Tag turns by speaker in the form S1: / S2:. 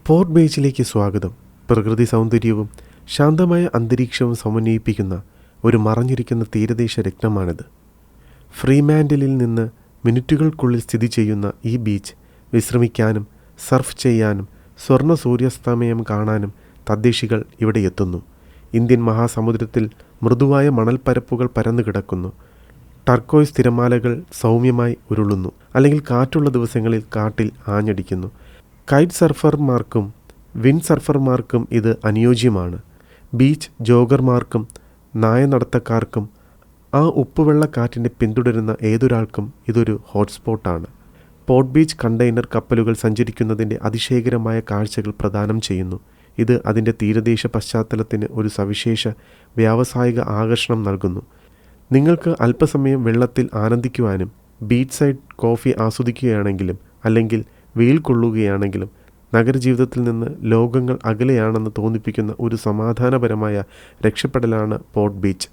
S1: Port ബീച്ചിലേക്ക് സ്വാഗതം. പ്രകൃതി സൗന്ദര്യവും ശാന്തമായ അന്തരീക്ഷവും സമന്വയിപ്പിക്കുന്ന ഒരു മറഞ്ഞിരിക്കുന്ന തീരദേശ രത്നമാണിത്. ഫ്രീമാൻഡിലിൽ നിന്ന് മിനിറ്റുകൾക്കുള്ളിൽ സ്ഥിതി ചെയ്യുന്ന ഈ ബീച്ച് വിശ്രമിക്കാനും സർഫ് ചെയ്യാനും സ്വർണ്ണ സൂര്യാസ്തമയം കാണാനും തദ്ദേശികൾ ഇവിടെ എത്തുന്നു. ഇന്ത്യൻ മഹാസമുദ്രത്തിൽ മൃദുവായ മണൽപ്പരപ്പുകൾ പരന്നു കിടക്കുന്നു. ടർക്കോയ്സ് തിരമാലകൾ സൗമ്യമായി ഉരുളുന്നു, അല്ലെങ്കിൽ കാറ്റുള്ള ദിവസങ്ങളിൽ കാട്ടിൽ ആഞ്ഞടിക്കുന്നു. കൈറ്റ് സർഫർമാർക്കും വിൻഡ് സർഫർമാർക്കും ഇത് അനുയോജ്യമാണ്. ബീച്ച് ജോഗർമാർക്കും നായനടത്തക്കാർക്കും ആ ഉപ്പുവെള്ളക്കാറ്റിനെ പിന്തുടരുന്ന ഏതൊരാൾക്കും ഇതൊരു ഹോട്ട്സ്പോട്ടാണ്. പോർട്ട് ബീച്ച് കണ്ടെയ്നർ കപ്പലുകൾ സഞ്ചരിക്കുന്നതിൻ്റെ അതിശയകരമായ കാഴ്ചകൾ പ്രദാനം ചെയ്യുന്നു. ഇത് അതിൻ്റെ തീരദേശ പശ്ചാത്തലത്തിന് ഒരു സവിശേഷ വ്യാവസായിക ആകർഷണം നൽകുന്നു. നിങ്ങൾക്ക് അല്പസമയം വെള്ളത്തിൽ ആനന്ദിക്കുവാനും ബീച്ച് സൈഡ് കോഫി ആസ്വദിക്കുകയാണെങ്കിലും അല്ലെങ്കിൽ വെയിൽ കൊള്ളുകയാണെങ്കിലും നഗരജീവിതത്തിൽ നിന്ന് ലോകങ്ങൾ അകലെയാണെന്ന് തോന്നിപ്പിക്കുന്ന ഒരു സമാധാനപരമായ രക്ഷപ്പെടലാണ് പോർട്ട് ബീച്ച്.